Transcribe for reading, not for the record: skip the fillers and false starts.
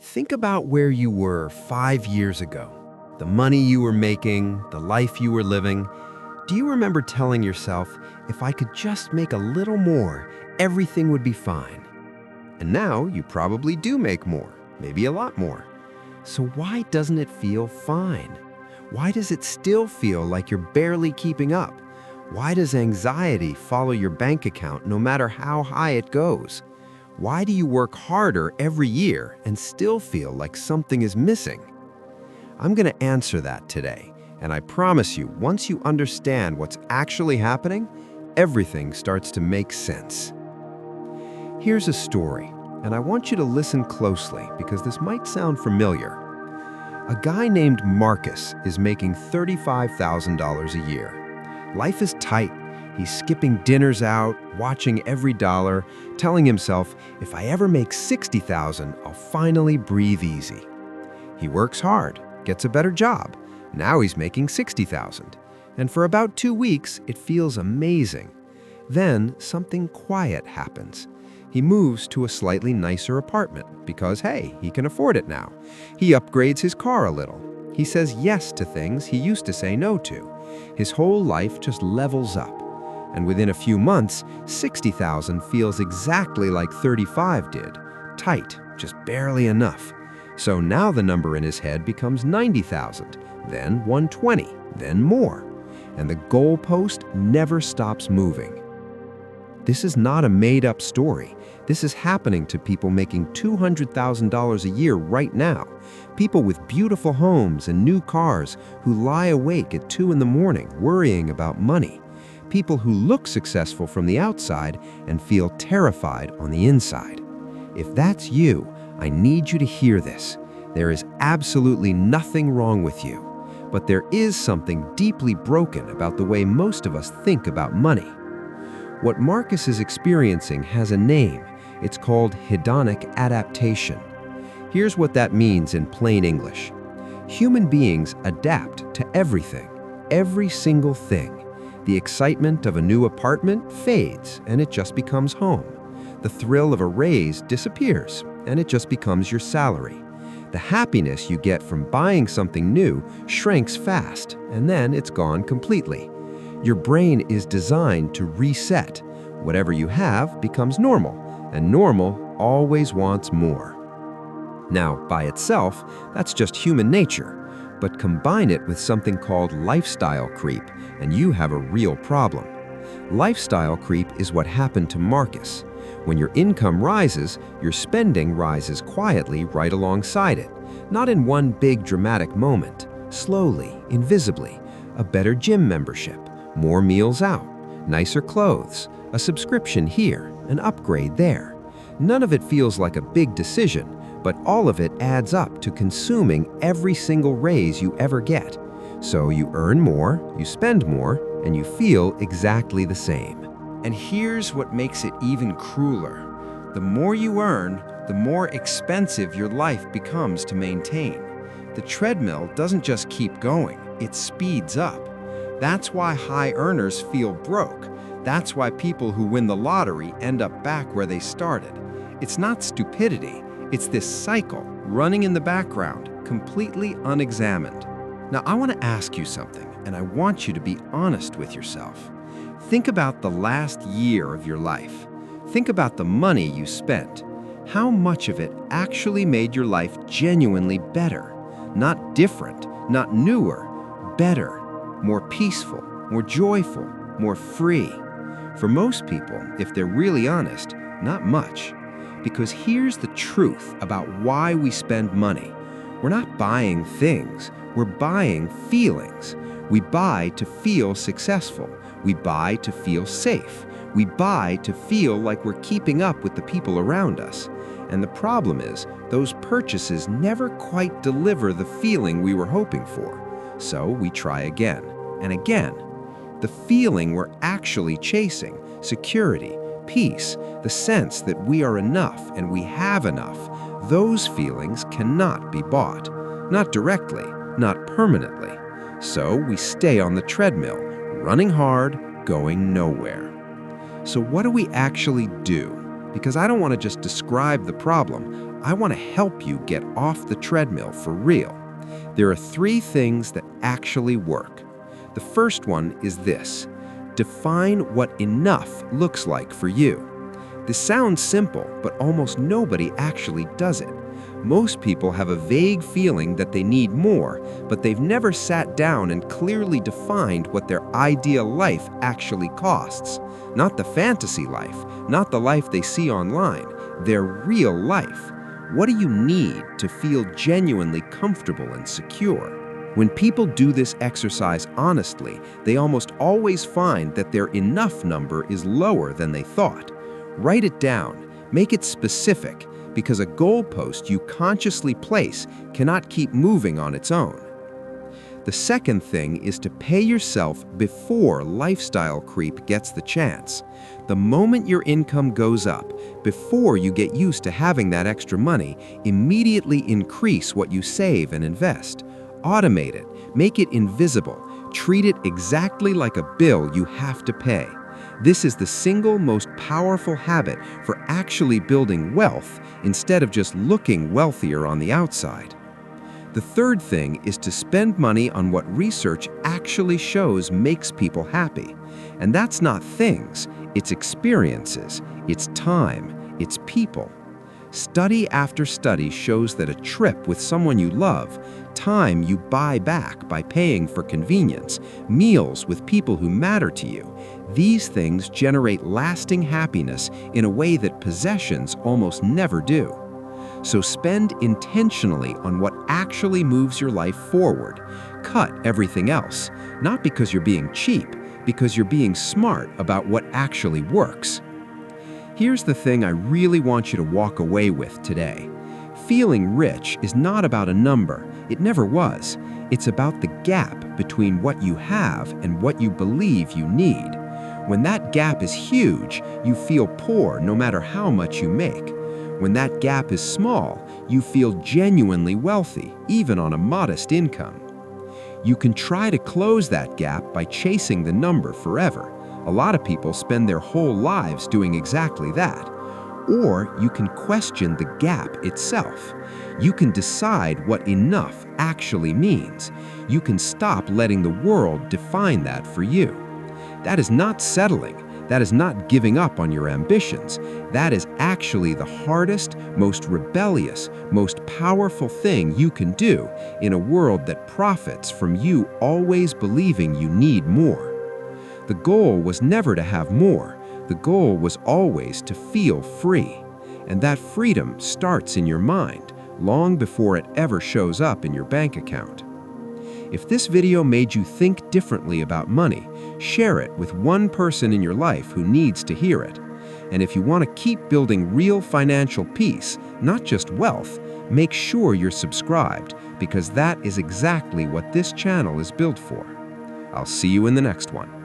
Think about where you were 5 years ago, the money you were making, the life you were living. Do you remember telling yourself, if I could just make a little more, everything would be fine? And now you probably do make more, maybe a lot more. So why doesn't it feel fine? Why does it still feel like you're barely keeping up? Why does anxiety follow your bank account no matter how high it goes? Why do you work harder every year and still feel like something is missing? I'm going to answer that today, and I promise you, once you understand what's actually happening, everything starts to make sense. Here's a story, and I want you to listen closely because this might sound familiar. A guy named Marcus is making $35,000 a year. Life is tight. He's skipping dinners out, watching every dollar, telling himself, if I ever make $60,000, I'll finally breathe easy. He works hard, gets a better job. Now he's making $60,000. And for about 2 weeks, it feels amazing. Then something quiet happens. He moves to a slightly nicer apartment because, hey, he can afford it now. He upgrades his car a little. He says yes to things he used to say no to. His whole life just levels up. And within a few months, $60,000 feels exactly like 35 did. Tight, just barely enough. So now the number in his head becomes 90,000, then 120, then more. And the goalpost never stops moving. This is not a made-up story. This is happening to people making $200,000 a year right now. People with beautiful homes and new cars who lie awake at 2 in the morning worrying about money. People who look successful from the outside and feel terrified on the inside. If that's you, I need you to hear this. There is absolutely nothing wrong with you, but there is something deeply broken about the way most of us think about money. What Marcus is experiencing has a name. It's called hedonic adaptation. Here's what that means in plain English. Human beings adapt to everything, every single thing. The excitement of a new apartment fades and it just becomes home. The thrill of a raise disappears and it just becomes your salary. The happiness you get from buying something new shrinks fast and then it's gone completely. Your brain is designed to reset. Whatever you have becomes normal, and normal always wants more. Now, by itself, that's just human nature. But combine it with something called lifestyle creep, and you have a real problem. Lifestyle creep is what happened to Marcus. When your income rises, your spending rises quietly right alongside it. Not in one big dramatic moment. Slowly, invisibly. A better gym membership, more meals out, nicer clothes, a subscription here, an upgrade there. None of it feels like a big decision, but all of it adds up to consuming every single raise you ever get. So you earn more, you spend more, and you feel exactly the same. And here's what makes it even crueler. The more you earn, the more expensive your life becomes to maintain. The treadmill doesn't just keep going, it speeds up. That's why high earners feel broke. That's why people who win the lottery end up back where they started. It's not stupidity. It's this cycle running in the background, completely unexamined. Now, I want to ask you something, and I want you to be honest with yourself. Think about the last year of your life. Think about the money you spent. How much of it actually made your life genuinely better? Not different, not newer, better, more peaceful, more joyful, more free. For most people, if they're really honest, not much. Because here's the truth about why we spend money. We're not buying things, we're buying feelings. We buy to feel successful. We buy to feel safe. We buy to feel like we're keeping up with the people around us. And the problem is, those purchases never quite deliver the feeling we were hoping for. So we try again and again. The feeling we're actually chasing, security, peace, the sense that we are enough and we have enough, those feelings cannot be bought. Not directly, not permanently. So we stay on the treadmill, running hard, going nowhere. So what do we actually do? Because I don't want to just describe the problem, I want to help you get off the treadmill for real. There are 3 things that actually work. The first one is this: define what enough looks like for you. This sounds simple, but almost nobody actually does it. Most people have a vague feeling that they need more, but they've never sat down and clearly defined what their ideal life actually costs. Not the fantasy life, not the life they see online, their real life. What do you need to feel genuinely comfortable and secure? When people do this exercise honestly, they almost always find that their enough number is lower than they thought. Write it down, make it specific, because a goalpost you consciously place cannot keep moving on its own. The second thing is to pay yourself before lifestyle creep gets the chance. The moment your income goes up, before you get used to having that extra money, immediately increase what you save and invest. Automate it, make it invisible, treat it exactly like a bill you have to pay. This is the single most powerful habit for actually building wealth instead of just looking wealthier on the outside. The third thing is to spend money on what research actually shows makes people happy. And that's not things, it's experiences, it's time, it's people. Study after study shows that a trip with someone you love, time you buy back by paying for convenience, meals with people who matter to you, these things generate lasting happiness in a way that possessions almost never do. So spend intentionally on what actually moves your life forward. Cut everything else, not because you're being cheap, because you're being smart about what actually works. Here's the thing I really want you to walk away with today. Feeling rich is not about a number. It never was. It's about the gap between what you have and what you believe you need. When that gap is huge, you feel poor no matter how much you make. When that gap is small, you feel genuinely wealthy, even on a modest income. You can try to close that gap by chasing the number forever. A lot of people spend their whole lives doing exactly that. Or you can question the gap itself. You can decide what enough actually means. You can stop letting the world define that for you. That is not settling. That is not giving up on your ambitions. That is actually the hardest, most rebellious, most powerful thing you can do in a world that profits from you always believing you need more. The goal was never to have more. The goal was always to feel free. And that freedom starts in your mind, long before it ever shows up in your bank account. If this video made you think differently about money, share it with one person in your life who needs to hear it. And if you want to keep building real financial peace, not just wealth, make sure you're subscribed, because that is exactly what this channel is built for. I'll see you in the next one.